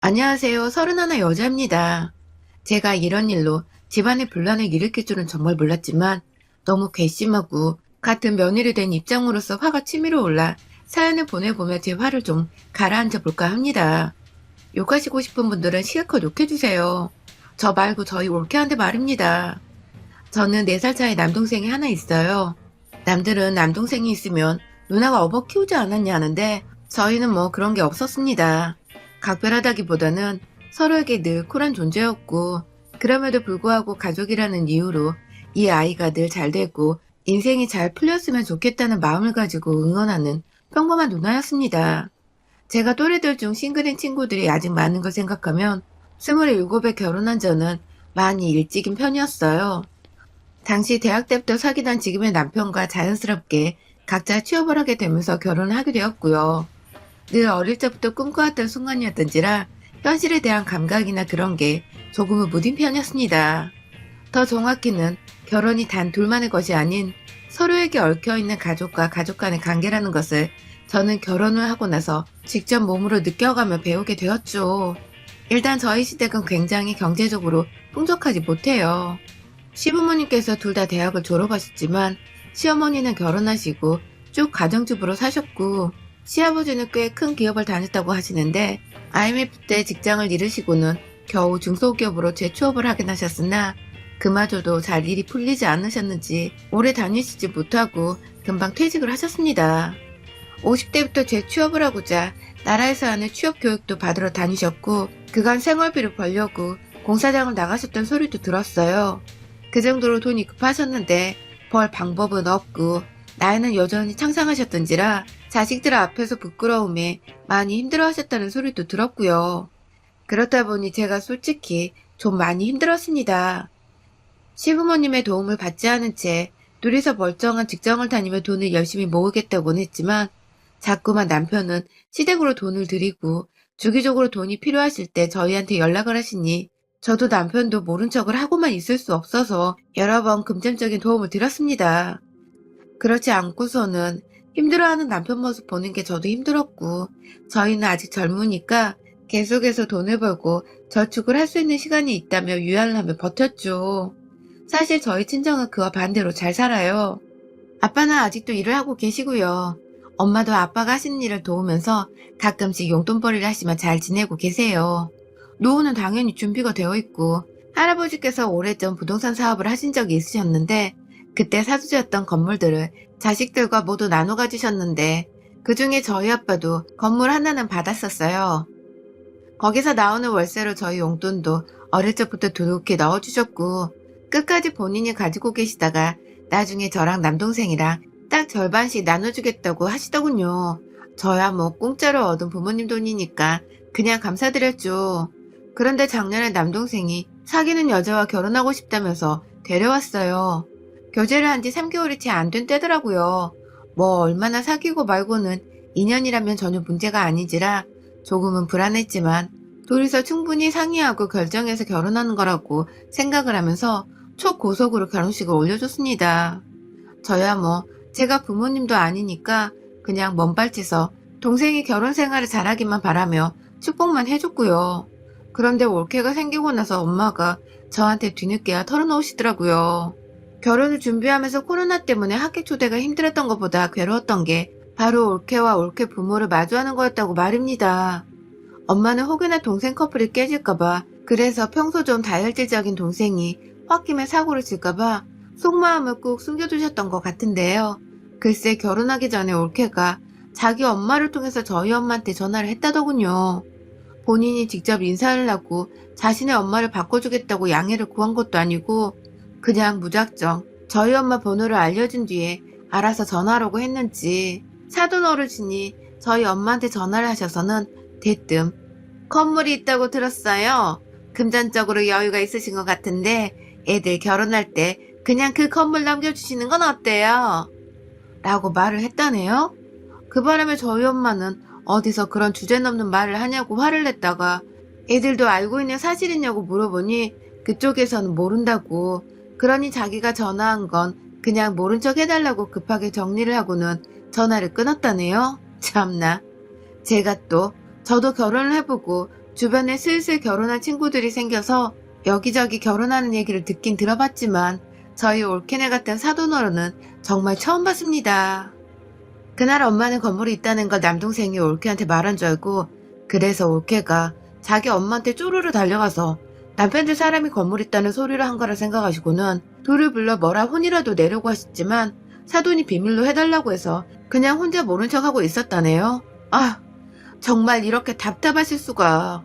안녕하세요. 31 여자입니다. 제가 이런 일로 집안의 분란을 일으킬 줄은 정말 몰랐지만 너무 괘씸하고 같은 며느리 된 입장으로서 화가 치밀어 올라 사연을 보내보며 제 화를 좀 가라앉혀 볼까 합니다. 욕하시고 싶은 분들은 실컷 욕해주세요. 저 말고 저희 올케한테 말입니다. 저는 4살 차이 남동생이 하나 있어요. 남들은 남동생이 있으면 누나가 업어 키우지 않았냐 하는데 저희는 뭐 그런 게 없었습니다. 각별하다기보다는 서로에게 늘 쿨한 존재였고 그럼에도 불구하고 가족이라는 이유로 이 아이가 늘 잘 되고 인생이 잘 풀렸으면 좋겠다는 마음을 가지고 응원하는 평범한 누나였습니다. 제가 또래들 중 싱글인 친구들이 아직 많은 걸 생각하면 27에 결혼한 저는 많이 일찍인 편이었어요. 당시 대학 때부터 사귀던 지금의 남편과 자연스럽게 각자 취업을 하게 되면서 결혼을 하게 되었고요. 늘 어릴 적부터 꿈꿔왔던 순간이었던지라 현실에 대한 감각이나 그런 게 조금은 무딘 편이었습니다. 더 정확히는 결혼이 단 둘만의 것이 아닌 서로에게 얽혀있는 가족과 가족 간의 관계라는 것을 저는 결혼을 하고 나서 직접 몸으로 느껴가며 배우게 되었죠. 일단 저희 시댁은 굉장히 경제적으로 풍족하지 못해요. 시부모님께서 둘 다 대학을 졸업하셨지만 시어머니는 결혼하시고 쭉 가정주부로 사셨고 시아버지는 꽤 큰 기업을 다녔다고 하시는데 IMF 때 직장을 잃으시고는 겨우 중소기업으로 재취업을 하긴 하셨으나 그마저도 잘 일이 풀리지 않으셨는지 오래 다니시지 못하고 금방 퇴직을 하셨습니다. 50대부터 재취업을 하고자 나라에서 하는 취업 교육도 받으러 다니셨고 그간 생활비를 벌려고 공사장을 나가셨던 소리도 들었어요. 그 정도로 돈이 급하셨는데 벌 방법은 없고 나이는 여전히 창상하셨던지라 자식들 앞에서 부끄러움에 많이 힘들어하셨다는 소리도 들었고요. 그렇다 보니 제가 솔직히 좀 많이 힘들었습니다. 시부모님의 도움을 받지 않은 채 둘이서 멀쩡한 직장을 다니며 돈을 열심히 모으겠다고는 했지만 자꾸만 남편은 시댁으로 돈을 들이고 주기적으로 돈이 필요하실 때 저희한테 연락을 하시니 저도 남편도 모른 척을 하고만 있을 수 없어서 여러 번 금전적인 도움을 드렸습니다. 그렇지 않고서는 힘들어하는 남편 모습 보는 게 저도 힘들었고 저희는 아직 젊으니까 계속해서 돈을 벌고 저축을 할 수 있는 시간이 있다며 유연을 하며 버텼죠. 사실 저희 친정은 그와 반대로 잘 살아요. 아빠는 아직도 일을 하고 계시고요. 엄마도 아빠가 하시는 일을 도우면서 가끔씩 용돈벌이를 하시며 잘 지내고 계세요. 노후는 당연히 준비가 되어 있고 할아버지께서 오래전 부동산 사업을 하신 적이 있으셨는데 그때 사주셨던 건물들을 자식들과 모두 나눠 가지셨는데 그중에 저희 아빠도 건물 하나는 받았었어요. 거기서 나오는 월세로 저희 용돈도 어릴 적부터 두둑히 넣어주셨고 끝까지 본인이 가지고 계시다가 나중에 저랑 남동생이랑 딱 절반씩 나눠주겠다고 하시더군요. 저야 뭐 공짜로 얻은 부모님 돈이니까 그냥 감사드렸죠. 그런데 작년에 남동생이 사귀는 여자와 결혼하고 싶다면서 데려왔어요. 교제를 한 지 3개월이 채 안 된 때더라고요. 뭐 얼마나 사귀고 말고는 인연이라면 전혀 문제가 아니지라 조금은 불안했지만 둘이서 충분히 상의하고 결정해서 결혼하는 거라고 생각을 하면서 초고속으로 결혼식을 올려줬습니다. 저야 뭐 제가 부모님도 아니니까 그냥 먼발치서 동생이 결혼 생활을 잘하기만 바라며 축복만 해줬고요. 그런데 올케가 생기고 나서 엄마가 저한테 뒤늦게야 털어놓으시더라고요. 결혼을 준비하면서 코로나 때문에 학교 초대가 힘들었던 것보다 괴로웠던 게 바로 올케와 올케 부모를 마주하는 거였다고 말입니다. 엄마는 혹여나 동생 커플이 깨질까봐 그래서 평소 좀 다혈질적인 동생이 홧김에 사고를 칠까봐 속마음을 꾹 숨겨두셨던 것 같은데요. 글쎄 결혼하기 전에 올케가 자기 엄마를 통해서 저희 엄마한테 전화를 했다더군요. 본인이 직접 인사를 하고 자신의 엄마를 바꿔주겠다고 양해를 구한 것도 아니고 그냥 무작정 저희 엄마 번호를 알려준 뒤에 알아서 전화하라고 했는지 사돈 어르신이 저희 엄마한테 전화를 하셔서는 대뜸 건물이 있다고 들었어요. 금전적으로 여유가 있으신 것 같은데 애들 결혼할 때 그냥 그 건물 남겨주시는 건 어때요? 라고 말을 했다네요. 그 바람에 저희 엄마는 어디서 그런 주제넘는 말을 하냐고 화를 냈다가 애들도 알고 있는 사실이냐고 물어보니 그쪽에서는 모른다고 그러니 자기가 전화한 건 그냥 모른 척 해달라고 급하게 정리를 하고는 전화를 끊었다네요. 참나. 제가 또 저도 결혼을 해보고 주변에 슬슬 결혼한 친구들이 생겨서 여기저기 결혼하는 얘기를 듣긴 들어봤지만 저희 올케네 같은 사돈어른은 정말 처음 봤습니다. 그날 엄마는 건물에 있다는 걸 남동생이 올케한테 말한 줄 알고 그래서 올케가 자기 엄마한테 쪼르르 달려가서 남편들 사람이 건물에 있다는 소리를 한 거라 생각하시고는 둘을 불러 뭐라 혼이라도 내려고 하셨지만 사돈이 비밀로 해달라고 해서 그냥 혼자 모른 척하고 있었다네요. 아, 정말 이렇게 답답하실 수가.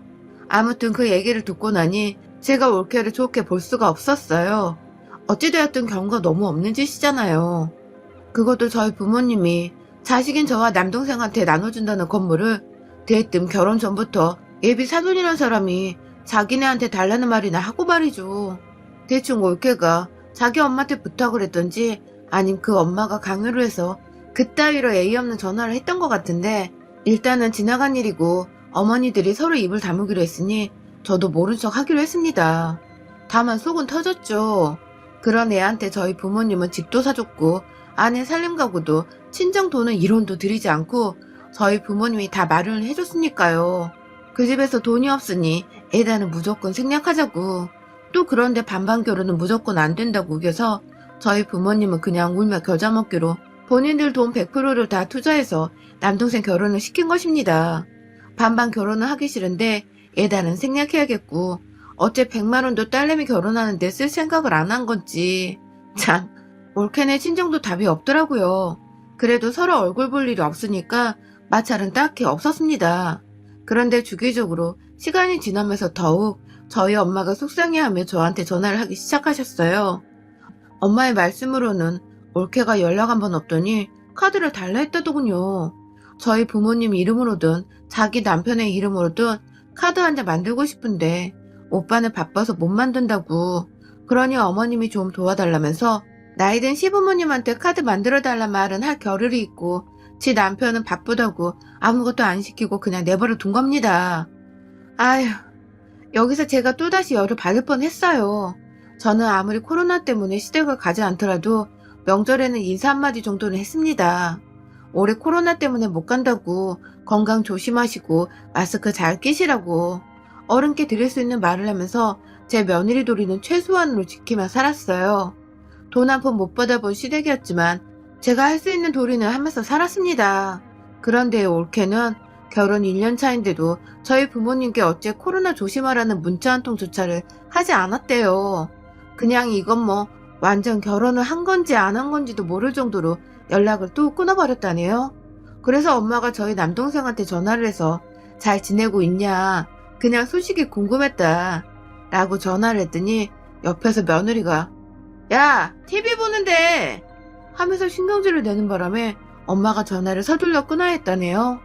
아무튼 그 얘기를 듣고 나니 제가 올케를 좋게 볼 수가 없었어요. 어찌되었든 경우가 너무 없는 짓이잖아요. 그것도 저희 부모님이 자식인 저와 남동생한테 나눠준다는 건물을 대뜸 결혼 전부터 예비 사돈이란 사람이 자기네한테 달라는 말이나 하고 말이죠. 대충 올케가 자기 엄마한테 부탁을 했던지 아님 그 엄마가 강요를 해서 그따위로 예의 없는 전화를 했던 것 같은데 일단은 지나간 일이고 어머니들이 서로 입을 다무기로 했으니 저도 모른 척 하기로 했습니다. 다만 속은 터졌죠. 그런 애한테 저희 부모님은 집도 사줬고 아내 살림가구도 친정 돈은 1원도 들이지 않고 저희 부모님이 다 마련을 해줬으니까요. 그 집에서 돈이 없으니 애다는 무조건 생략하자고 또 그런데 반반 결혼은 무조건 안 된다고 우겨서 저희 부모님은 그냥 울며 겨자 먹기로 본인들 돈 100%를 다 투자해서 남동생 결혼을 시킨 것입니다. 반반 결혼은 하기 싫은데 애다는 생략해야겠고 어째 100만원도 딸내미 결혼하는데 쓸 생각을 안 한 건지 참 올케네 친정도 답이 없더라고요. 그래도 서로 얼굴 볼 일이 없으니까 마찰은 딱히 없었습니다. 그런데 주기적으로 시간이 지나면서 더욱 저희 엄마가 속상해하며 저한테 전화를 하기 시작하셨어요. 엄마의 말씀으로는 올케가 연락 한 번 없더니 카드를 달라 했다더군요. 저희 부모님 이름으로든 자기 남편의 이름으로든 카드 한 장 만들고 싶은데 오빠는 바빠서 못 만든다고. 그러니 어머님이 좀 도와달라면서 나이든 시부모님한테 카드 만들어달란 말은 할 겨를이 있고 지 남편은 바쁘다고 아무것도 안 시키고 그냥 내버려 둔 겁니다. 아휴, 여기서 제가 또다시 열을 받을 뻔했어요. 저는 아무리 코로나 때문에 시댁을 가지 않더라도 명절에는 인사 한마디 정도는 했습니다. 올해 코로나 때문에 못 간다고 건강 조심하시고 마스크 잘 끼시라고 어른께 드릴 수 있는 말을 하면서 제 며느리 도리는 최소한으로 지키며 살았어요. 돈 한 푼 못 받아본 시댁이었지만 제가 할 수 있는 도리는 하면서 살았습니다. 그런데 올케는 결혼 1년 차인데도 저희 부모님께 어째 코로나 조심하라는 문자 한 통조차를 하지 않았대요. 그냥 이건 뭐 완전 결혼을 한 건지 안 한 건지도 모를 정도로 연락을 또 끊어버렸다네요. 그래서 엄마가 저희 남동생한테 전화를 해서 잘 지내고 있냐, 그냥 소식이 궁금했다 라고 전화를 했더니 옆에서 며느리가 야, TV 보는데 하면서 신경질을 내는 바람에 엄마가 전화를 서둘러 끊어야 했다네요.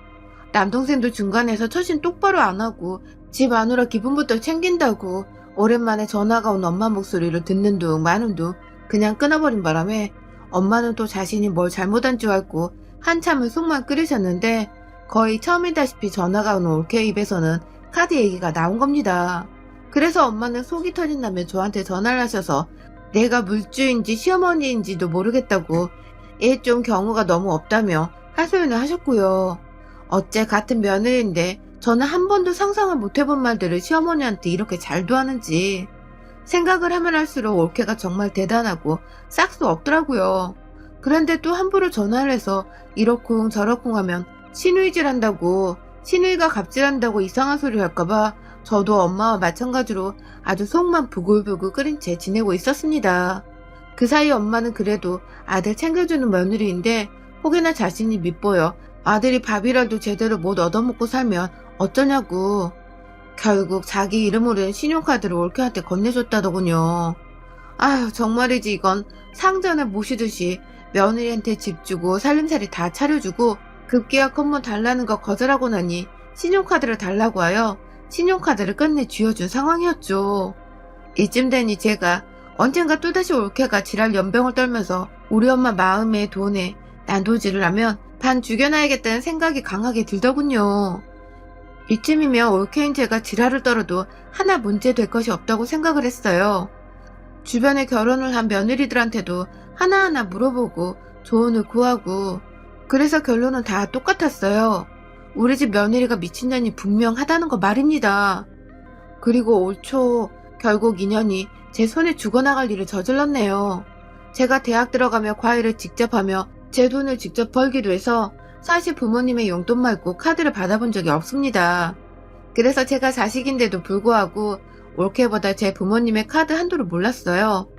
남동생도 중간에서 처신 똑바로 안 하고 집 아누라 기분부터 챙긴다고 오랜만에 전화가 온 엄마 목소리를 듣는 둥 마는 둥 그냥 끊어버린 바람에 엄마는 또 자신이 뭘 잘못한 줄 알고 한참을 속만 끓이셨는데 거의 처음이다시피 전화가 온 올케 입에서는 카드 얘기가 나온 겁니다. 그래서 엄마는 속이 터진다며 저한테 전화를 하셔서 내가 물주인지 시어머니인지도 모르겠다고 얘 좀 경우가 너무 없다며 하소연을 하셨고요. 어째 같은 며느리인데 저는 한 번도 상상을 못 해본 말들을 시어머니한테 이렇게 잘도 하는지 생각을 하면 할수록 올케가 정말 대단하고 싹 수 없더라고요. 그런데 또 함부로 전화를 해서 이러쿵 저러쿵 하면 시누이질 한다고 시누이가 갑질한다고 이상한 소리 할까봐 저도 엄마와 마찬가지로 아주 속만 부글부글 끓인 채 지내고 있었습니다. 그 사이 엄마는 그래도 아들 챙겨주는 며느리인데 혹여나 자신이 밉보여 아들이 밥이라도 제대로 못 얻어먹고 살면 어쩌냐고 결국 자기 이름으로 된 신용카드를 올케한테 건네줬다더군요. 아휴 정말이지 이건 상전을 모시듯이 며느리한테 집 주고 살림살이 다 차려주고 급기야 건물 달라는 거 거절하고 나니 신용카드를 달라고 하여 신용카드를 끝내 쥐어준 상황이었죠. 이쯤 되니 제가 언젠가 또다시 올케가 지랄 연병을 떨면서 우리 엄마 마음에 돈에 난도질을 하면 반 죽여놔야겠다는 생각이 강하게 들더군요. 이쯤이면 올케인 제가 지랄을 떨어도 하나 문제 될 것이 없다고 생각을 했어요. 주변에 결혼을 한 며느리들한테도 하나하나 물어보고 조언을 구하고 그래서 결론은 다 똑같았어요. 우리 집 며느리가 미친 년이 분명하다는 거 말입니다. 그리고 올 초 결국 인연이 제 손에 죽어나갈 일을 저질렀네요. 제가 대학 들어가며 과외를 직접 하며 제 돈을 직접 벌기도 해서 사실 부모님의 용돈 말고 카드를 받아본 적이 없습니다. 그래서 제가 자식인데도 불구하고 올케보다 제 부모님의 카드 한도를 몰랐어요.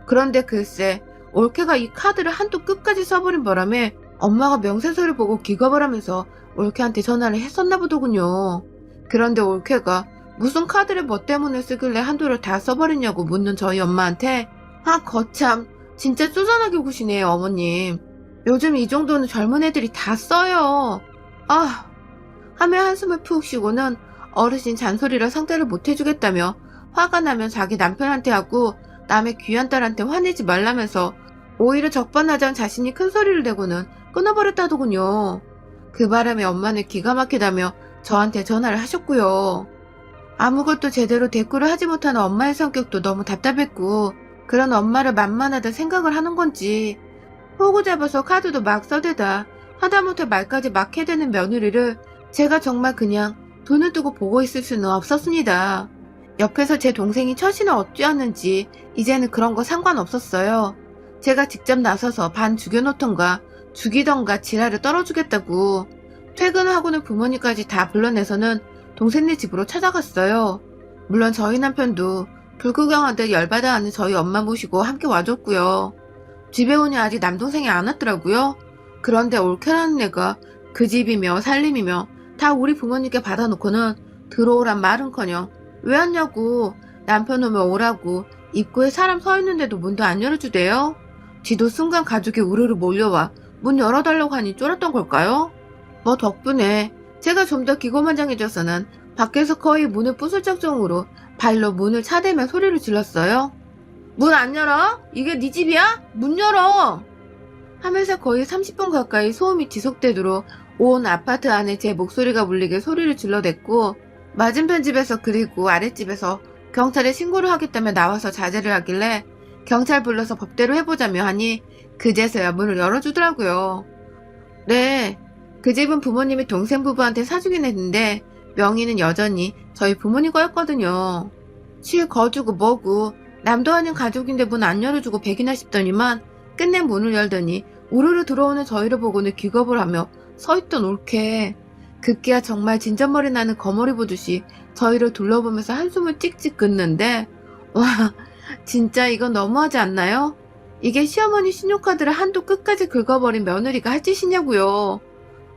그런데 글쎄 올케가 이 카드를 한도 끝까지 써버린 바람에 엄마가 명세서를 보고 기겁을 하면서 올케한테 전화를 했었나 보더군요. 그런데 올케가 무슨 카드를 뭐 때문에 쓰길래 한도를 다 써버렸냐고 묻는 저희 엄마한테 아 거참 진짜 쪼잔하게 구시네요 어머님. 요즘 이 정도는 젊은 애들이 다 써요. 아 하며 한숨을 푹 쉬고는 어르신 잔소리라 상대를 못 해주겠다며 화가 나면 자기 남편한테 하고 남의 귀한 딸한테 화내지 말라면서 오히려 적반하장 자신이 큰 소리를 내고는 끊어버렸다더군요. 그 바람에 엄마는 기가 막히다며 저한테 전화를 하셨고요. 아무것도 제대로 대꾸를 하지 못하는 엄마의 성격도 너무 답답했고 그런 엄마를 만만하다 생각을 하는 건지 호구 잡아서 카드도 막 써대다 하다못해 말까지 막 해대는 며느리를 제가 정말 그냥 눈을 뜨고 보고 있을 수는 없었습니다. 옆에서 제 동생이 처신을 어찌하는지 이제는 그런 거 상관없었어요. 제가 직접 나서서 반 죽여놓던가 죽이던가 지랄을 떨어주겠다고 퇴근하고는 부모님까지 다 불러내서는 동생네 집으로 찾아갔어요. 물론 저희 남편도 불구경하듯 열받아 하는 저희 엄마 모시고 함께 와줬고요. 집에 오니 아직 남동생이 안 왔더라고요. 그런데 올케라는 애가 그 집이며 살림이며 다 우리 부모님께 받아놓고는 들어오란 말은커녕 왜 왔냐고 남편 오면 오라고 입구에 사람 서 있는데도 문도 안 열어주대요. 지도 순간 가족이 우르르 몰려와 문 열어달라고 하니 쫄았던 걸까요? 뭐 덕분에 제가 좀 더 기고만장해져서는 밖에서 거의 문을 부술 정도로 발로 문을 차대며 소리를 질렀어요. 문 안 열어? 이게 네 집이야? 문 열어! 하면서 거의 30분 가까이 소음이 지속되도록 온 아파트 안에 제 목소리가 울리게 소리를 질러댔고 맞은편 집에서 그리고 아랫집에서 경찰에 신고를 하겠다며 나와서 자제를 하길래 경찰 불러서 법대로 해보자며 하니 그제서야 문을 열어주더라고요. 네, 그 집은 부모님이 동생 부부한테 사주긴 했는데 명의는 여전히 저희 부모님 거였거든요. 실 거주고 뭐고 남도 아닌 가족인데 문 안 열어주고 백이나 싶더니만 끝내 문을 열더니 우르르 들어오는 저희를 보고는 기겁을 하며 서있던 올케 급기야 정말 진전머리 나는 거머리 보듯이 저희를 둘러보면서 한숨을 찍찍 끊는데 와 진짜 이건 너무하지 않나요? 이게 시어머니 신용카드를 한도 끝까지 긁어버린 며느리가 할 짓이냐고요.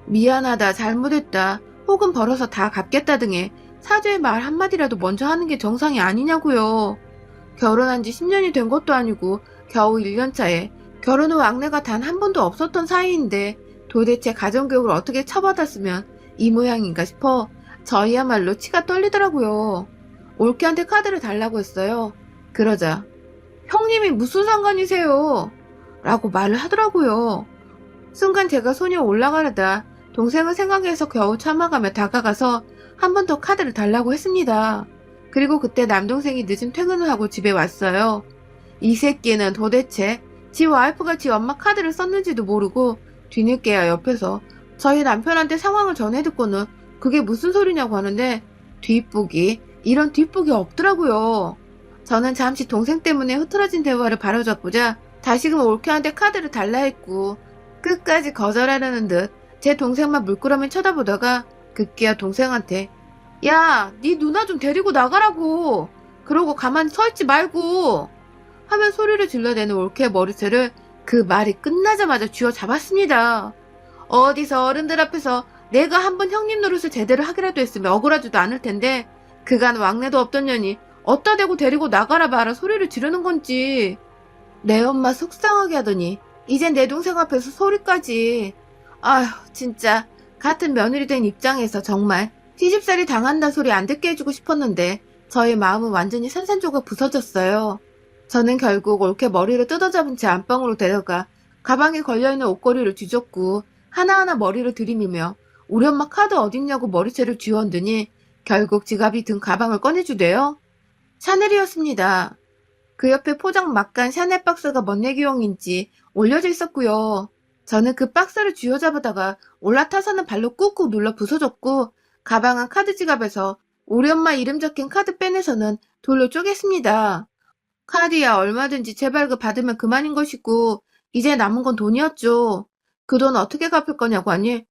미안하다 잘못했다 혹은 벌어서 다 갚겠다 등의 사죄의 말 한마디라도 먼저 하는 게 정상이 아니냐고요. 결혼한 지 10년이 된 것도 아니고 겨우 1년 차에 결혼 후 왕래가 단 한 번도 없었던 사이인데 도대체 가정교육을 어떻게 처받았으면 이 모양인가 싶어 저희야말로 치가 떨리더라고요. 올케한테 카드를 달라고 했어요. 그러자 형님이 무슨 상관이세요? 라고 말을 하더라고요. 순간 제가 손이 올라가려다 동생을 생각해서 겨우 참아가며 다가가서 한 번 더 카드를 달라고 했습니다. 그리고 그때 남동생이 늦은 퇴근을 하고 집에 왔어요. 이 새끼는 도대체 지 와이프가 지 엄마 카드를 썼는지도 모르고 뒤늦게야 옆에서 저희 남편한테 상황을 전해 듣고는 그게 무슨 소리냐고 하는데 뒷북이 이런 뒷북이 없더라고요. 저는 잠시 동생 때문에 흐트러진 대화를 바로잡고자 다시금 올케한테 카드를 달라 했고 끝까지 거절하려는 듯 제 동생만 물끄러미 쳐다보다가 급기야 동생한테 야, 네 누나 좀 데리고 나가라고. 그러고 가만히 서있지 말고 하면 소리를 질러대는 올케의 머리채를 그 말이 끝나자마자 쥐어잡았습니다. 어디서 어른들 앞에서 내가 한번 형님 노릇을 제대로 하기라도 했으면 억울하지도 않을 텐데 그간 왕래도 없던 년이 어디다 대고 데리고 나가라 마라 소리를 지르는 건지. 내 엄마 속상하게 하더니 이젠 내 동생 앞에서 소리까지. 아휴 진짜 같은 며느리 된 입장에서 정말 시집살이 당한다 소리 안 듣게 해주고 싶었는데 저의 마음은 완전히 산산조각 부서졌어요. 저는 결국 올케 머리를 뜯어잡은 채 안방으로 데려가 가방에 걸려있는 옷걸이를 뒤졌고 하나하나 머리를 들이밀며 우리 엄마 카드 어딨냐고 머리채를 쥐어얹으니 결국 지갑이 든 가방을 꺼내주대요. 샤넬이었습니다. 그 옆에 포장 막간 샤넬 박스가 멋내기용인지 올려져 있었고요. 저는 그 박스를 쥐어잡아다가 올라타서는 발로 꾹꾹 눌러 부숴줬고 가방은 카드 지갑에서 우리 엄마 이름 적힌 카드 빼내서는 돌로 쪼갰습니다. 카드야 얼마든지 재발급 받으면 그만인 것이고 이제 남은 건 돈이었죠. 그 돈 어떻게 갚을 거냐고 하니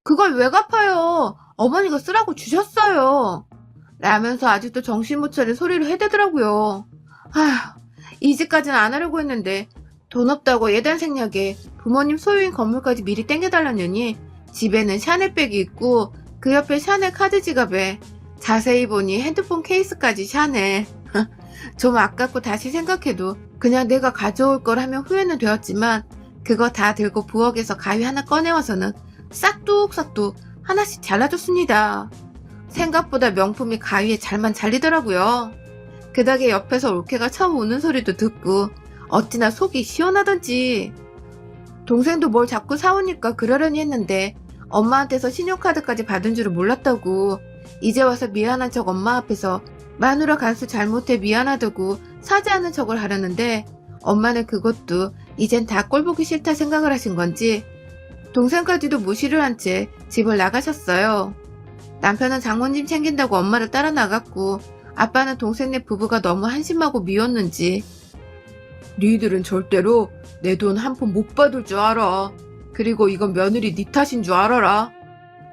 그걸 왜 갚아요? 어머니가 쓰라고 주셨어요. 라면서 아직도 정신 못 차린 소리를 해대더라고요. 아휴, 이 집까지는 안 하려고 했는데 돈 없다고 예단 생략에 부모님 소유인 건물까지 미리 땡겨달라느니 집에는 샤넬백이 있고 그 옆에 샤넬 카드 지갑에 자세히 보니 핸드폰 케이스까지 샤넬. 좀 아깝고 다시 생각해도 그냥 내가 가져올 걸 하면 후회는 되었지만 그거 다 들고 부엌에서 가위 하나 꺼내와서는 싹둑싹둑 하나씩 잘라줬습니다. 생각보다 명품이 가위에 잘만 잘리더라고요. 그 덕에 옆에서 올케가 처음 우는 소리도 듣고 어찌나 속이 시원하던지. 동생도 뭘 자꾸 사오니까 그러려니 했는데 엄마한테서 신용카드까지 받은 줄을 몰랐다고 이제 와서 미안한 척 엄마 앞에서 마누라 간수 잘못해 미안하다고 사죄하는 척을 하려는데 엄마는 그것도 이젠 다 꼴보기 싫다 생각을 하신 건지 동생까지도 무시를 한 채 집을 나가셨어요. 남편은 장모님 챙긴다고 엄마를 따라 나갔고 아빠는 동생네 부부가 너무 한심하고 미웠는지 니들은 절대로 내 돈 한 푼 못 받을 줄 알아. 그리고 이건 며느리 니 탓인 줄 알아라.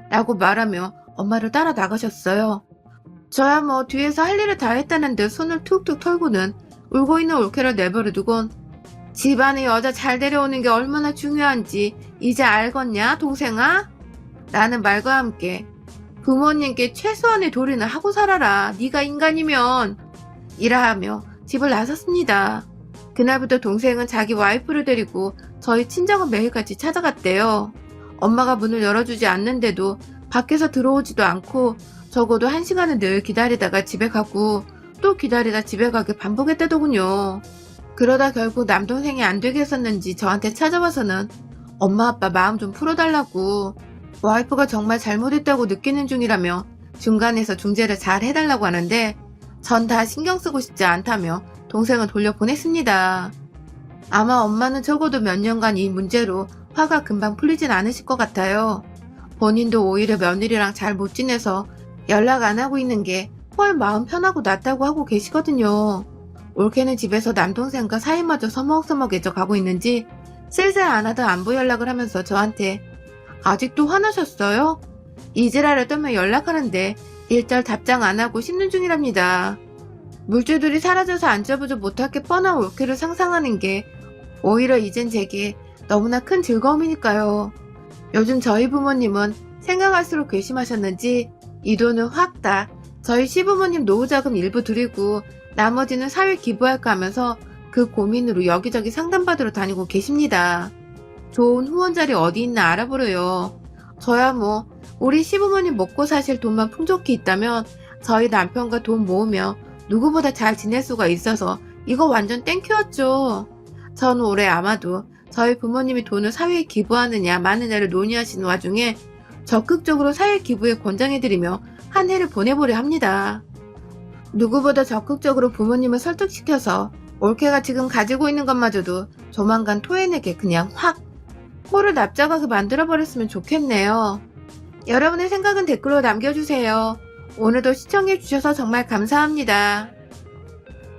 라고 말하며 엄마를 따라 나가셨어요. 저야 뭐 뒤에서 할 일을 다 했다는 듯 손을 툭툭 털고는 울고 있는 올케를 내버려두곤 집안에 여자 잘 데려오는 게 얼마나 중요한지 이제 알겠냐 동생아? 라는 말과 함께 부모님께 최소한의 도리는 하고 살아라. 네가 인간이면 이라하며 집을 나섰습니다. 그날부터 동생은 자기 와이프를 데리고 저희 친정을 매일같이 찾아갔대요. 엄마가 문을 열어주지 않는데도 밖에서 들어오지도 않고 적어도 1시간은 늘 기다리다가 집에 가고 또 기다리다 집에 가길 반복했다더군요. 그러다 결국 남동생이 안 되게 했었는지 저한테 찾아와서는 엄마 아빠 마음 좀 풀어달라고 와이프가 정말 잘못했다고 느끼는 중이라며 중간에서 중재를 잘 해달라고 하는데 전 다 신경 쓰고 싶지 않다며 동생을 돌려보냈습니다. 아마 엄마는 적어도 몇 년간 이 문제로 화가 금방 풀리진 않으실 것 같아요. 본인도 오히려 며느리랑 잘 못 지내서 연락 안 하고 있는 게 헐 마음 편하고 낫다고 하고 계시거든요. 올케는 집에서 남동생과 사이마저 서먹서먹해져 가고 있는지 슬슬 안 하던 안부 연락을 하면서 저한테 아직도 화나셨어요? 이지랄을 떨며 연락하는데 일절 답장 안 하고 씻는 중이랍니다. 물줄들이 사라져서 앉아보지 못할 게 뻔한 올케를 상상하는 게 오히려 이젠 제게 너무나 큰 즐거움이니까요. 요즘 저희 부모님은 생각할수록 괘씸하셨는지 이 돈을 확 다 저희 시부모님 노후자금 일부 드리고 나머지는 사회 기부할까 하면서 그 고민으로 여기저기 상담받으러 다니고 계십니다. 좋은 후원 자리 어디 있나 알아보려요. 저야 뭐 우리 시부모님 먹고 사실 돈만 풍족히 있다면 저희 남편과 돈 모으며 누구보다 잘 지낼 수가 있어서 이거 완전 땡큐였죠. 전 올해 아마도 저희 부모님이 돈을 사회에 기부하느냐 마느냐를 논의하시는 와중에 적극적으로 사회 기부에 권장해드리며 한 해를 보내보려 합니다. 누구보다 적극적으로 부모님을 설득시켜서 올케가 지금 가지고 있는 것마저도 조만간 토해내게 그냥 확 코를 납작하게 만들어버렸으면 좋겠네요. 여러분의 생각은 댓글로 남겨주세요. 오늘도 시청해주셔서 정말 감사합니다.